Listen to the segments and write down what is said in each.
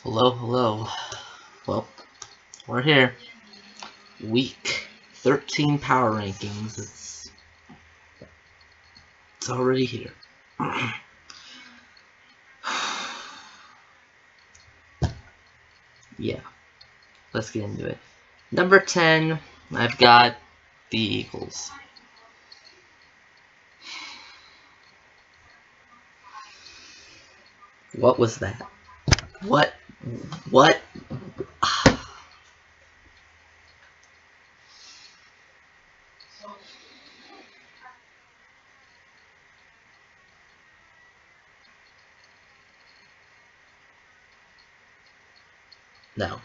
Hello, hello. Well, we're here. Week 13 power rankings. It's already here. Yeah, let's get into it. Number 10, I've got the Eagles. What was that? What? No.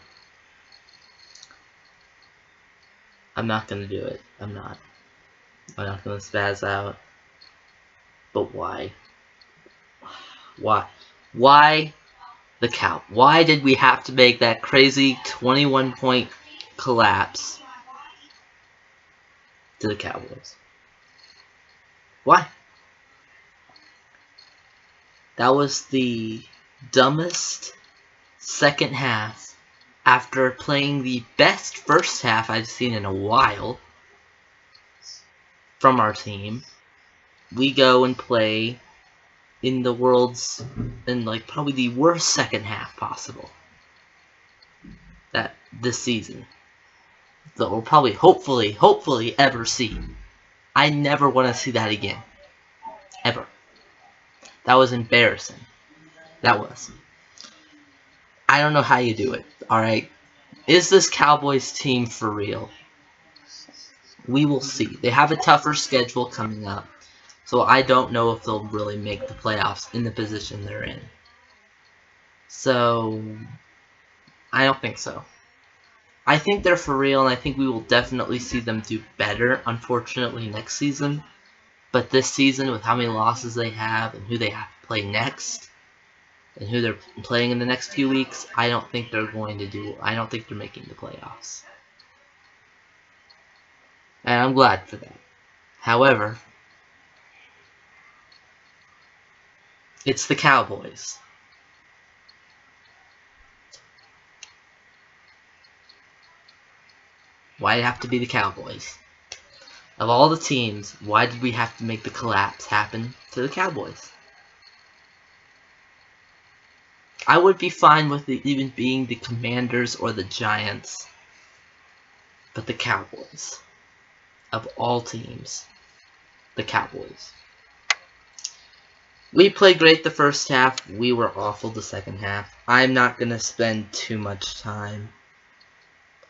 I'm not gonna do it. I'm not gonna spaz out. But why? Why the cow? Why did we have to make that crazy 21-point collapse to the Cowboys? Why? That was the dumbest second half after playing the best first half I've seen in a while from our team. We go and play in probably the worst second half possible that this season that we'll probably hopefully ever see. I never want to see that again. Ever. That was embarrassing. That was. I don't know how you do it, alright? Is this Cowboys team for real? We will see. They have a tougher schedule coming up, so I don't know if they'll really make the playoffs in the position they're in. So, I don't think so. I think they're for real, and I think we will definitely see them do better, unfortunately, next season. But this season, with how many losses they have and who they have to play next, and who they're playing in the next few weeks, I don't think they're making the playoffs. And I'm glad for that. However, it's the Cowboys. Why'd it have to be the Cowboys? Of all the teams, why did we have to make the collapse happen to the Cowboys? I would be fine with it even being the Commanders or the Giants. But the Cowboys. Of all teams, the Cowboys. We played great the first half. We were awful the second half. I'm not going to spend too much time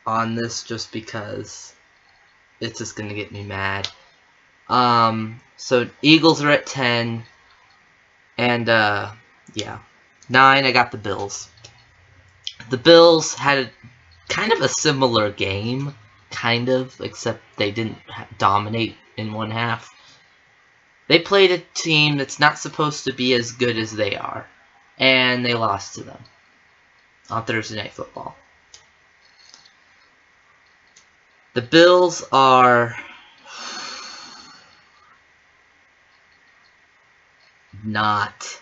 on this just because it's just going to get me mad. So Eagles are at 10. And, yeah. 9, I got the Bills. The Bills had kind of a similar game, except they didn't dominate in one half. They played a team that's not supposed to be as good as they are, and they lost to them on Thursday Night Football. The Bills are not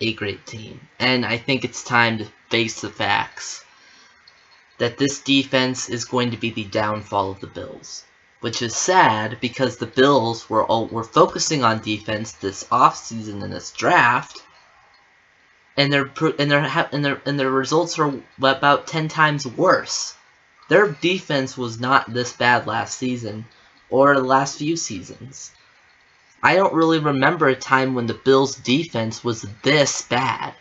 a great team, and I think it's time to face the facts that this defense is going to be the downfall of the Bills. Which is sad because the Bills were focusing on defense this offseason in this draft, and their results are about 10 times worse. Their defense was not this bad last season or the last few seasons. I don't really remember a time when the Bills' defense was this bad.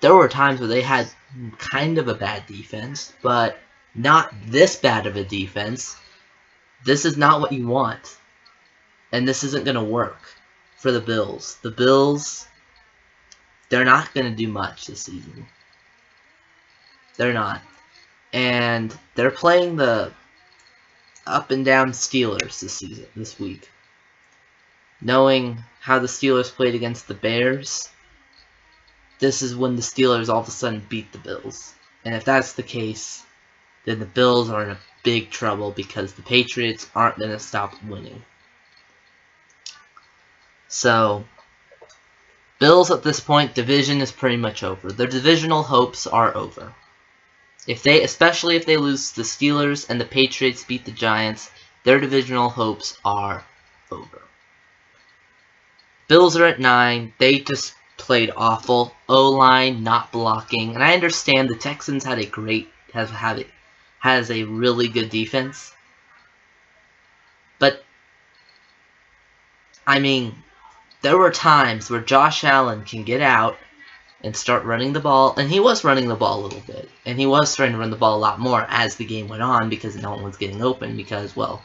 There were times where they had kind of a bad defense, but not this bad of a defense. This is not what you want. And this isn't going to work for the Bills. The Bills, they're not going to do much this season. They're not. And they're playing the up and down Steelers this week. Knowing how the Steelers played against the Bears, this is when the Steelers all of a sudden beat the Bills. And if that's the case, then the Bills are in a big trouble because the Patriots aren't going to stop winning. So, Bills at this point, division is pretty much over. Their divisional hopes are over. Especially if they lose to the Steelers and the Patriots beat the Giants, their divisional hopes are over. Bills are at 9. They just played awful. O-line not blocking, and I understand the Texans had has a really good defense, but I mean, there were times where Josh Allen can get out and start running the ball, and he was running the ball a little bit, and he was trying to run the ball a lot more as the game went on because no one was getting open because, well,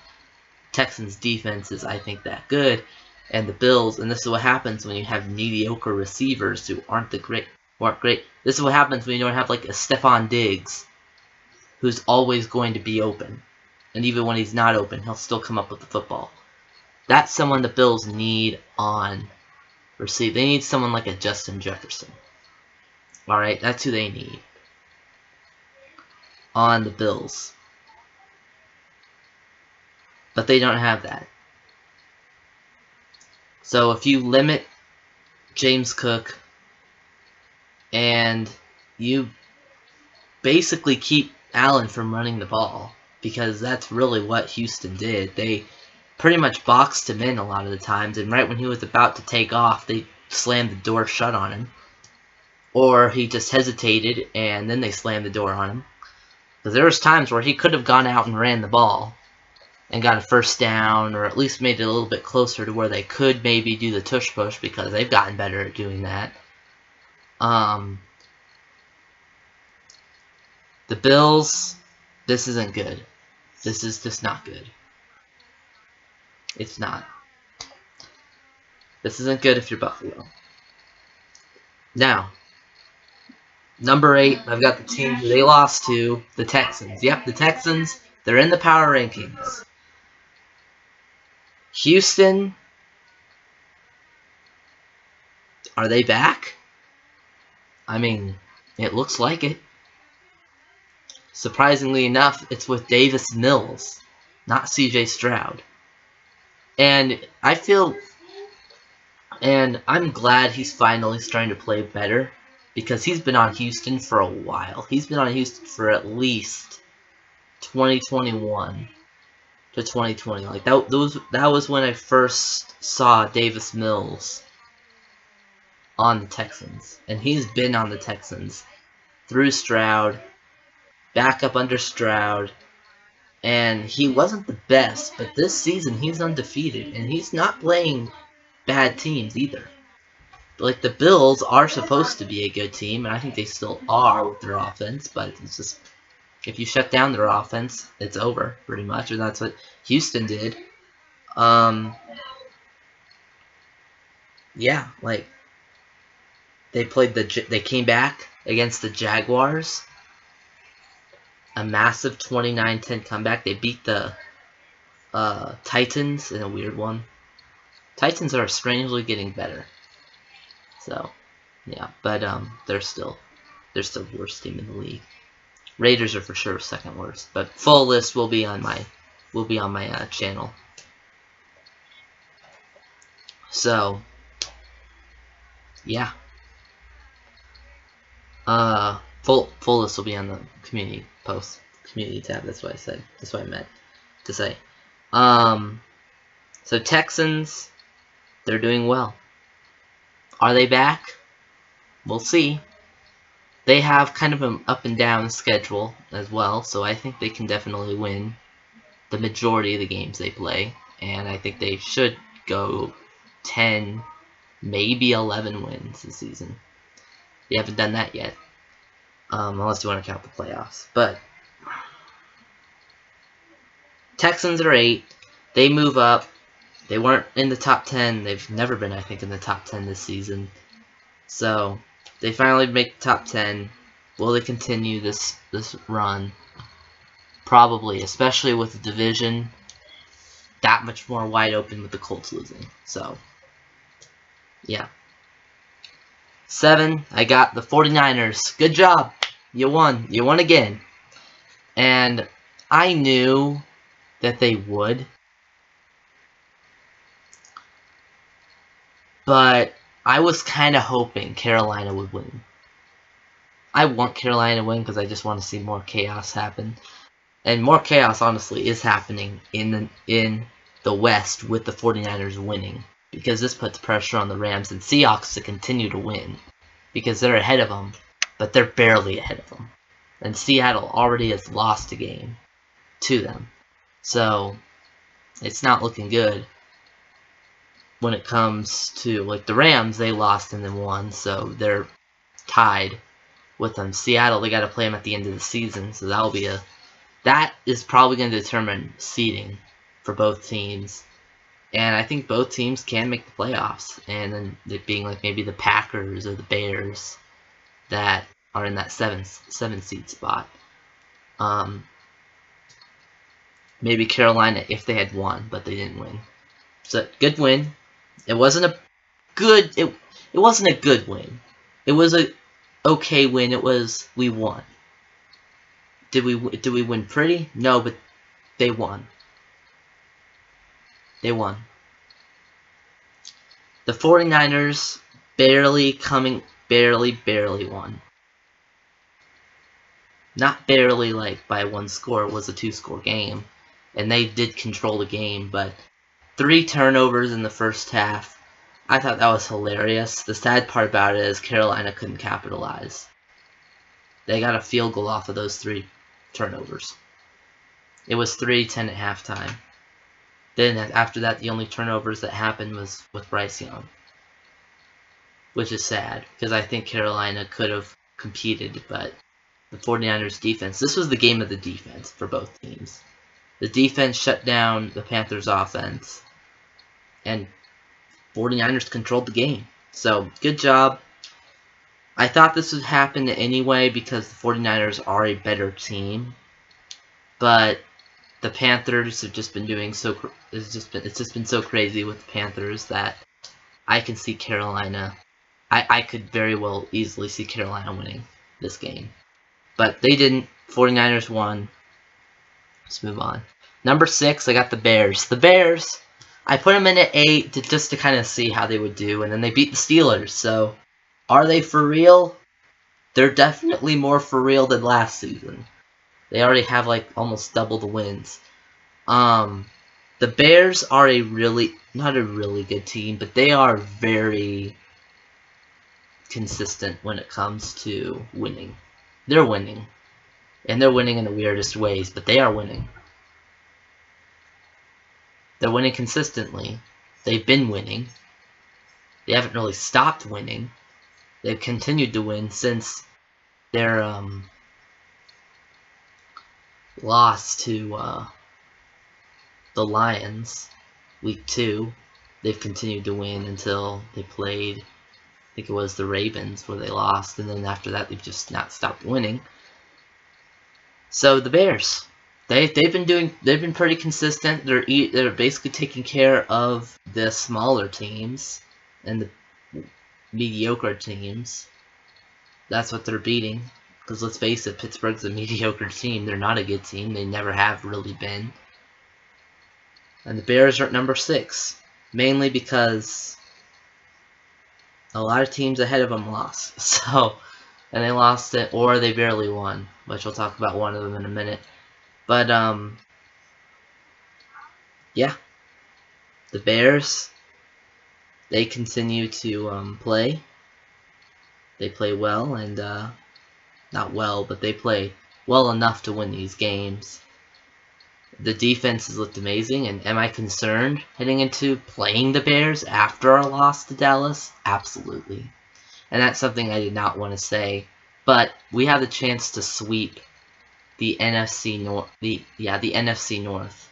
Texans defense is, I think, that good, and the Bills, and this is what happens when you have mediocre receivers who aren't great. This is what happens when you don't have like a Stephon Diggs, who's always going to be open, and even when he's not open, he'll still come up with the football. That's someone the Bills need on receive. They need someone like a Justin Jefferson. Alright, that's who they need on the Bills. But they don't have that. So if you limit James Cook and you basically keep Allen from running the ball, because that's really what Houston did. They pretty much boxed him in a lot of the times, and right when he was about to take off, they slammed the door shut on him. Or he just hesitated, and then they slammed the door on him. Because there was times where he could have gone out and ran the ball and got a first down, or at least made it a little bit closer to where they could maybe do the tush push, because they've gotten better at doing that. The Bills, this isn't good. This is just not good. It's not. This isn't good if you're Buffalo. Now, number 8, I've got the team they lost to, the Texans. Yep, the Texans, they're in the power rankings. Houston, are they back? I mean, it looks like it. Surprisingly enough, it's with Davis Mills, not CJ Stroud. And I'm glad he's finally starting to play better, because he's been on Houston for a while. He's been on Houston for at least 2021 to 2020. Like that was when I first saw Davis Mills on the Texans, and he's been on the Texans through Stroud, back up under Stroud, and he wasn't the best, but this season he's undefeated, and he's not playing bad teams either. Like, the Bills are supposed to be a good team, and I think they still are with their offense, but it's just, if you shut down their offense, it's over, pretty much, and that's what Houston did. Yeah, like, they came back against the Jaguars, a massive 29-10 comeback. They beat the Titans in a weird one. Titans are strangely getting better. So, yeah, but they're still the worst team in the league. Raiders are for sure second worst, but full list will be on my channel. So, yeah. Full list will be on the community tab. That's what I said. That's what I meant to say. So Texans, they're doing well. Are they back? We'll see. They have kind of an up and down schedule as well, so I think they can definitely win the majority of the games they play, and I think they should go 10, maybe 11 wins this season. They haven't done that yet, unless you want to count the playoffs. But Texans are 8. They move up. They weren't in the top 10. They've never been, I think, in the top 10 this season. So they finally make the top 10. Will they continue this run? Probably, especially with the division that much more wide open with the Colts losing. So, yeah. 7, I got the 49ers. Good job. You won. You won again. And I knew that they would. But I was kind of hoping Carolina would win. I want Carolina to win because I just want to see more chaos happen. And more chaos, honestly, is happening in the West with the 49ers winning. Because this puts pressure on the Rams and Seahawks to continue to win. Because they're ahead of them, but they're barely ahead of them. And Seattle already has lost a game to them. So, it's not looking good when it comes to, like, the Rams, they lost and then won, so they're tied with them. Seattle, they got to play them at the end of the season, so that is probably going to determine seeding for both teams. And I think both teams can make the playoffs, and then it being like maybe the Packers or the Bears that are in that seven seed spot. Maybe Carolina if they had won, but they didn't win. So good win. It wasn't a good it wasn't a good win. It was a okay win. It was we won. Did we win pretty? No, but they won. They won. The 49ers barely won. Not barely like by one score, it was a 2-score game. And they did control the game, but 3 turnovers in the first half. I thought that was hilarious. The sad part about it is Carolina couldn't capitalize. They got a field goal off of those 3 turnovers. It was 3-10 at halftime. Then after that, the only turnovers that happened was with Bryce Young. Which is sad, because I think Carolina could have competed, but the 49ers defense, this was the game of the defense for both teams. The defense shut down the Panthers offense, and 49ers controlled the game. So, good job. I thought this would happen anyway because the 49ers are a better team, but the Panthers have just been doing it's just been so crazy with the Panthers that I can see Carolina. I could very well easily see Carolina winning this game. But they didn't. 49ers won. Let's move on. Number 6, I got the Bears. The Bears, I put them in at 8 just to kind of see how they would do, and then they beat the Steelers. So, are they for real? They're definitely more for real than last season. They already have like almost double the wins. The Bears are not a really good team, but they are very consistent when it comes to winning. They're winning. And they're winning in the weirdest ways, but they are winning. They're winning consistently. They've been winning. They haven't really stopped winning. They've continued to win since their loss to the Lions week 2. They've continued to win until they played, I think it was the Ravens where they lost, and then after that they've just not stopped winning. So the Bears, they've been pretty consistent. They're basically taking care of the smaller teams and the mediocre teams. That's what they're beating. Because let's face it, Pittsburgh's a mediocre team. They're not a good team. They never have really been. And the Bears are at number 6. Mainly because a lot of teams ahead of them lost. So, and they lost it, or they barely won. Which we'll talk about one of them in a minute. But, yeah. The Bears, they continue to play. They play well, and not well, but they play well enough to win these games. The defense has looked amazing, and am I concerned heading into playing the Bears after our loss to Dallas? Absolutely. And that's something I did not want to say, but we have the chance to sweep the NFC North, the NFC North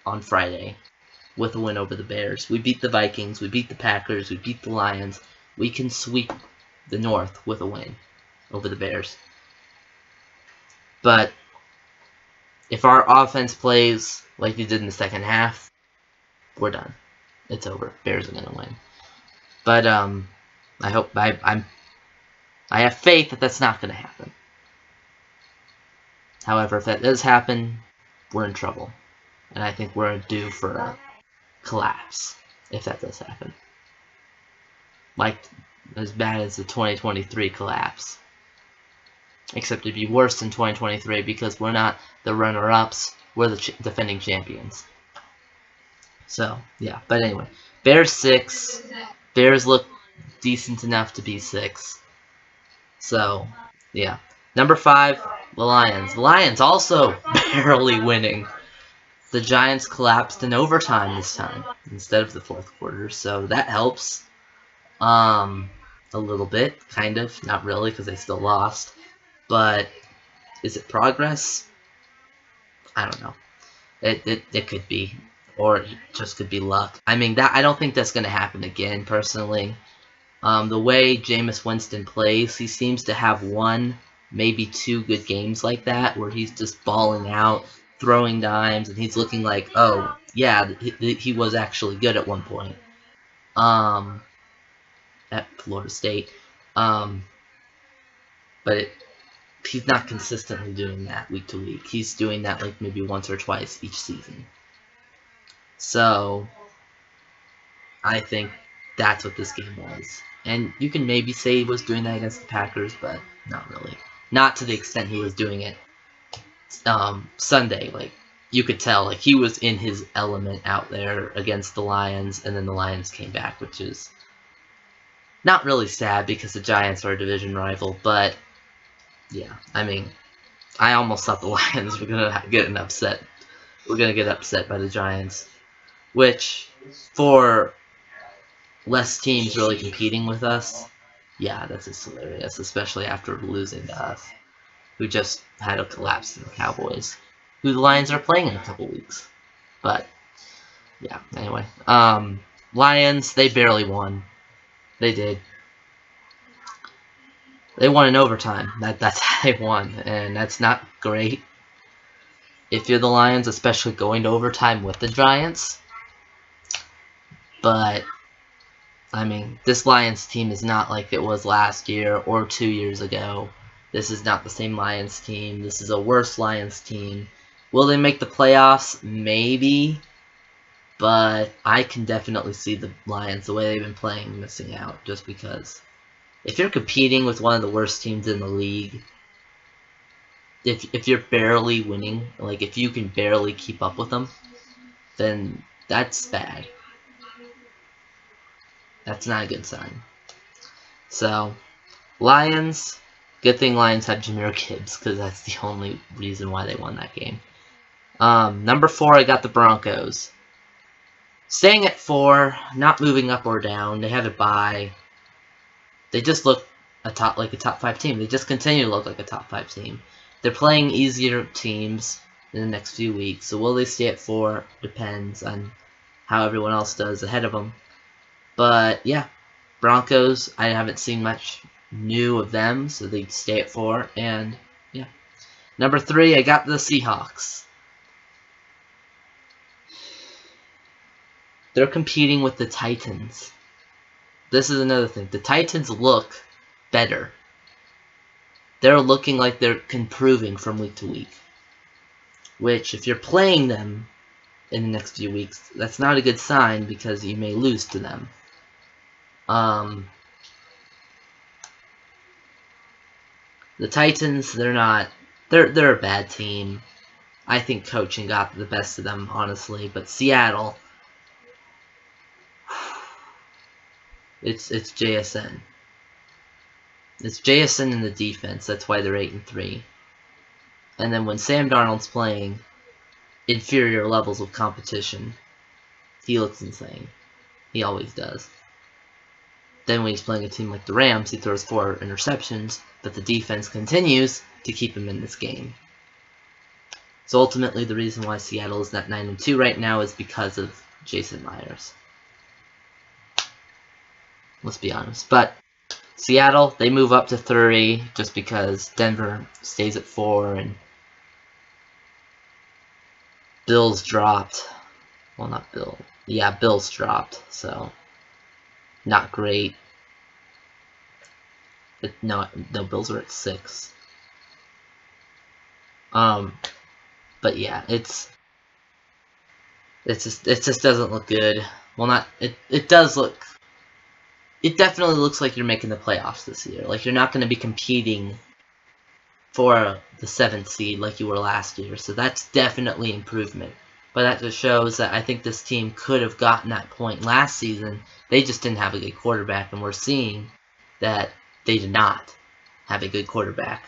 on Friday with a win over the Bears. We beat the Vikings, we beat the Packers, we beat the Lions. We can sweep the North with a win over the Bears. But if our offense plays like they did in the second half, we're done. It's over. Bears are gonna win. But I hope I have faith that that's not gonna happen. However, if that does happen, we're in trouble, and I think we're due for a collapse if that does happen. like as bad as the 2023 collapse. Except it'd be worse than 2023 because we're not the runner-ups, we're the defending champions. So, yeah. But anyway, Bears 6. Bears look decent enough to be 6. So, yeah. Number 5, the Lions. The Lions also barely winning. The Giants collapsed in overtime this time instead of the fourth quarter, so that helps. A little bit, kind of. Not really, because they still lost. But is it progress? I don't know. It could be. Or it just could be luck. I mean, I don't think that's going to happen again, personally. The way Jameis Winston plays, he seems to have 1, maybe 2 good games like that, where he's just balling out, throwing dimes, and he's looking like, oh, yeah, he was actually good at one point. At Florida State. But he's not consistently doing that week to week. He's doing that like maybe once or twice each season. So, I think that's what this game was. And you can maybe say he was doing that against the Packers, but not really. Not to the extent he was doing it Sunday. Like, you could tell, like, he was in his element out there against the Lions, and then the Lions came back, which is not really sad because the Giants are a division rival, but yeah, I mean, I almost thought the Lions were gonna get an upset. We're gonna get upset by the Giants, which for less teams really competing with us, yeah, that's just hilarious, especially after losing to us, who just had a collapse in the Cowboys, who the Lions are playing in a couple weeks. But yeah, anyway, Lions, they barely won. They did. They won in overtime. That's how they won, and that's not great. If you're the Lions, especially going to overtime with the Giants. But, I mean, this Lions team is not like it was last year or 2 years ago. This is not the same Lions team. This is a worse Lions team. Will they make the playoffs? Maybe. But I can definitely see the Lions, the way they've been playing, missing out just because. If you're competing with one of the worst teams in the league, if you're barely winning, like if you can barely keep up with them, then that's bad. That's not a good sign. So, Lions, good thing Lions had Jahmyr Gibbs, because that's the only reason why they won that game. Number 4, I got the Broncos. Staying at 4, not moving up or down. They have a bye. They just look like a top 5 team. They just continue to look like a top 5 team. They're playing easier teams in the next few weeks. So will they stay at 4? Depends on how everyone else does ahead of them. But yeah, Broncos, I haven't seen much new of them, so they stay at 4. And yeah. Number 3, I got the Seahawks. They're competing with the Titans. This is another thing. The Titans look better. They're looking like they're improving from week to week. Which, if you're playing them in the next few weeks, that's not a good sign because you may lose to them. The Titans, they're a bad team. I think coaching got the best of them, honestly. But Seattle, it's JSN. It's JSN in the defense. That's why they're 8-3. And then when Sam Darnold's playing inferior levels of competition, he looks insane. He always does. Then when he's playing a team like the Rams, he throws 4 interceptions, but the defense continues to keep him in this game. So ultimately, the reason why Seattle is not 9-2 right now is because of Jason Myers. Let's be honest. But Seattle, they move up to 3 just because Denver stays at 4 and Bills dropped. Well, not Bill. Yeah, Bills dropped, so not great. No, Bills are at 6. But yeah, it just doesn't look good. Well, it does look it definitely looks like you're making the playoffs this year. Like, you're not going to be competing for the 7th seed like you were last year. So that's definitely improvement. But that just shows that I think this team could have gotten that point last season. They just didn't have a good quarterback, and we're seeing that they did not have a good quarterback,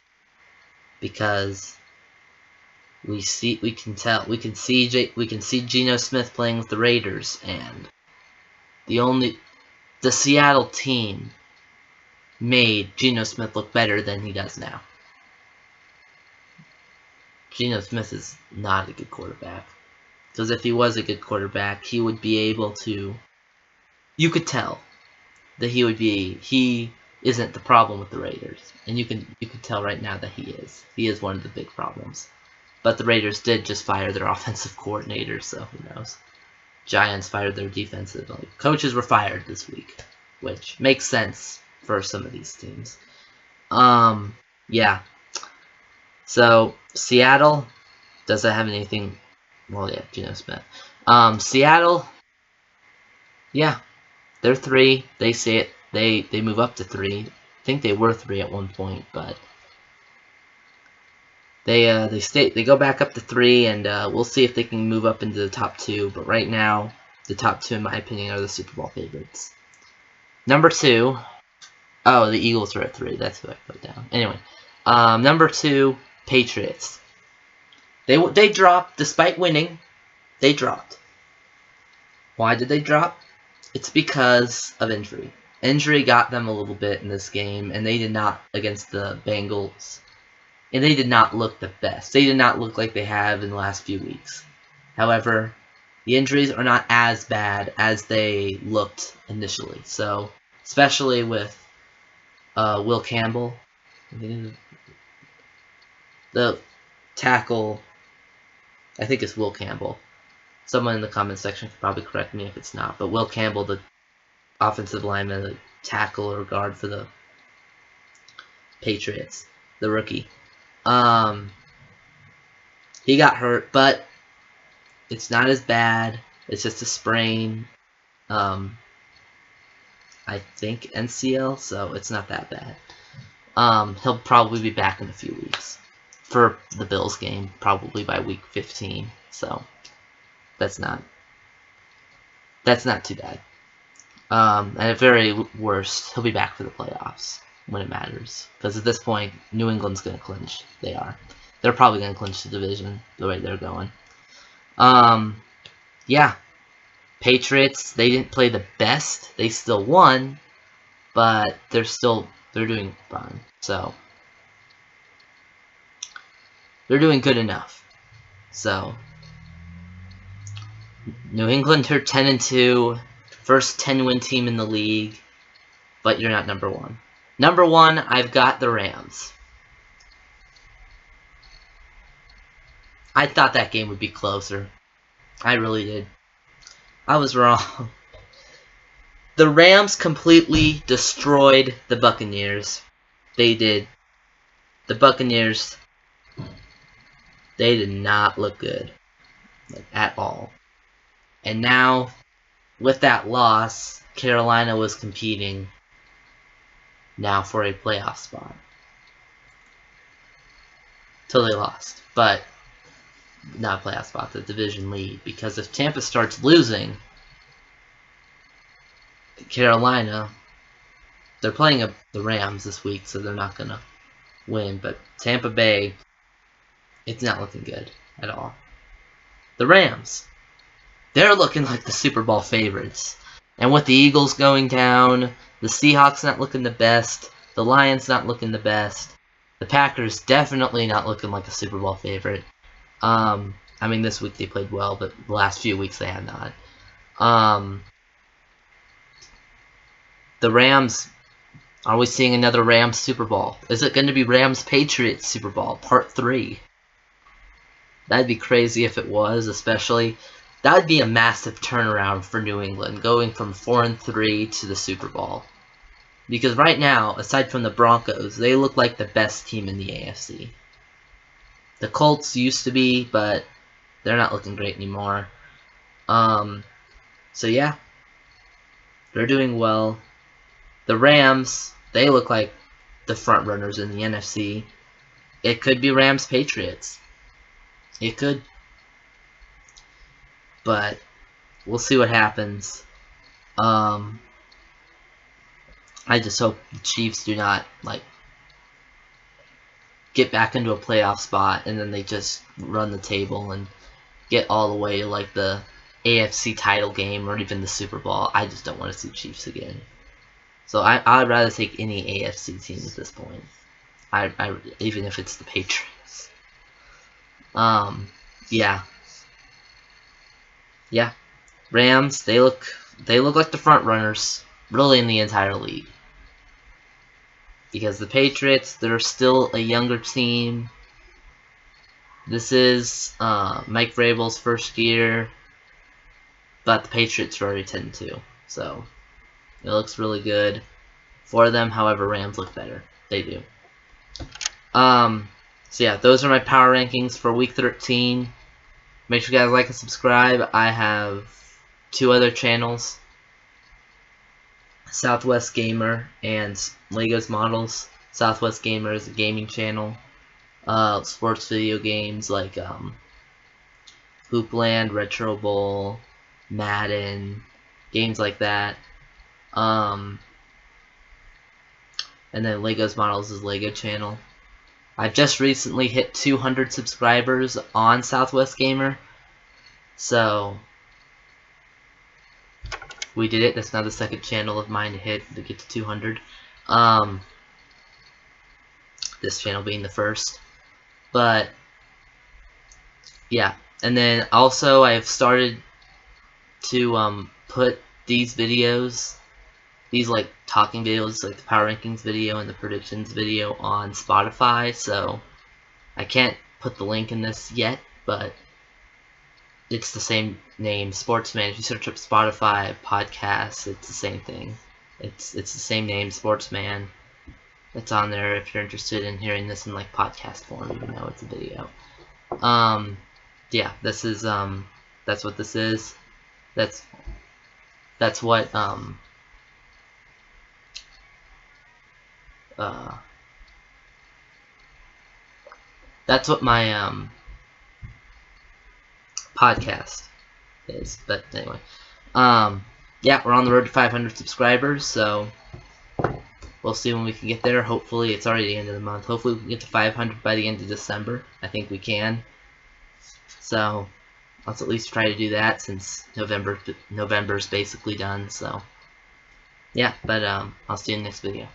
because we can see Geno Smith playing with the Raiders, and the Seattle team made Geno Smith look better than he does now. Geno Smith is not a good quarterback. Because if he was a good quarterback, he would be able to... You could tell that he isn't the problem with the Raiders. And you can tell right now that he is. He is one of the big problems. But the Raiders did just fire their offensive coordinator, so who knows. Giants fired their defensive... Coaches were fired this week, which makes sense for some of these teams. Yeah. So, Seattle doesn't have anything... Well, yeah, Geno Smith. Seattle, yeah, they're 3. They say it. They move up to 3. I think they were 3 at one point, but they go back up to 3, and we'll see if they can move up into the top 2. But right now, the top 2, in my opinion, are the Super Bowl favorites. Number 2, oh, the Eagles are at 3. That's who I put down. Anyway, number 2, Patriots. They dropped, despite winning, they dropped. Why did they drop? It's because of injury. Injury got them a little bit in this game, and they did not against the Bengals. And they did not look the best. They did not look like they have in the last few weeks. However, the injuries are not as bad as they looked initially. So, especially with Will Campbell, the tackle... I think it's Will Campbell. Someone in the comment section could probably correct me if it's not. But Will Campbell, the offensive lineman, the tackle or guard for the Patriots, the rookie. He got hurt, but it's not as bad. It's just a sprain. I think MCL, so it's not that bad. He'll probably be back in a few weeks for the Bills game, probably by week 15. So that's not too bad. And at very worst, he'll be back for the playoffs when it matters. Because at this point, New England's going to clinch. They are. They're probably going to clinch the division the way they're going. Yeah. Patriots, they didn't play the best. They still won, but they're doing fine. So they're doing good enough. So New England are 10-2, first 10-win team in the league, but you're not number 1. Number 1, I've got the Rams. I thought that game would be closer. I really did. I was wrong. The Rams completely destroyed the Buccaneers. They did. The Buccaneers, they did not look good, like, at all. And now, with that loss, Carolina was competing now for a playoff spot. Till they lost. But, not a playoff spot, the division lead. Because if Tampa starts losing, Carolina, they're playing the Rams this week, so they're not going to win. But Tampa Bay, it's not looking good at all. The Rams, they're looking like the Super Bowl favorites. And with the Eagles going down, the Seahawks not looking the best, the Lions not looking the best, the Packers definitely not looking like a Super Bowl favorite. I mean, this week they played well, but the last few weeks they have not. The Rams, are we seeing another Rams Super Bowl? Is it going to be Rams-Patriots Super Bowl, Part 3? That'd be crazy if it was, especially. That would be a massive turnaround for New England, going from 4-3 to the Super Bowl. Because right now, aside from the Broncos, they look like the best team in the AFC. The Colts used to be, but they're not looking great anymore. So yeah, they're doing well. the Rams, they look like the front runners in the NFC. It could be Rams Patriots. It could. But we'll see what happens. I just hope the Chiefs do not get back into a playoff spot and then they just run the table and get all the way to the AFC title game or even the Super Bowl. I just don't want to see Chiefs again. So I'd rather take any AFC team at this point. Even if it's the Patriots. Yeah. Rams, they look like the front runners, really, in the entire league. Because the Patriots, they're still a younger team. This is Mike Vrabel's first year, but the Patriots are already 10-2, so it looks really good for them. However, Rams look better. They do. So yeah, those are my power rankings for Week 13. Make sure you guys like and subscribe. I have 2 other channels, Southwest Gamer and Legos Models. Southwest Gamer is a gaming channel. Sports video games like Hoopland, Retro Bowl, Madden, games like that. And then Legos Models is Lego channel. I've just recently hit 200 subscribers on Southwest Gamer, so we did it. That's now the second channel of mine to get to 200. This channel being the first. But yeah, and then also I've started to put these videos, these talking videos, like the power rankings video and the predictions video, on Spotify. So I can't put the link in this yet, but it's the same name, Sportsman. If you search up Spotify podcasts, it's the same thing. It's the same name, Sportsman. It's on there if you're interested in hearing this in podcast form, even though it's a video. Yeah, this is that's what this is. That's what that's what my podcast is. But anyway, yeah, we're on the road to 500 subscribers, so we'll see when we can get there. Hopefully, it's already the end of the month. Hopefully, we can get to 500 by the end of December. I think we can. So let's at least try to do that, since November's basically done. So yeah, but I'll see you in the next video.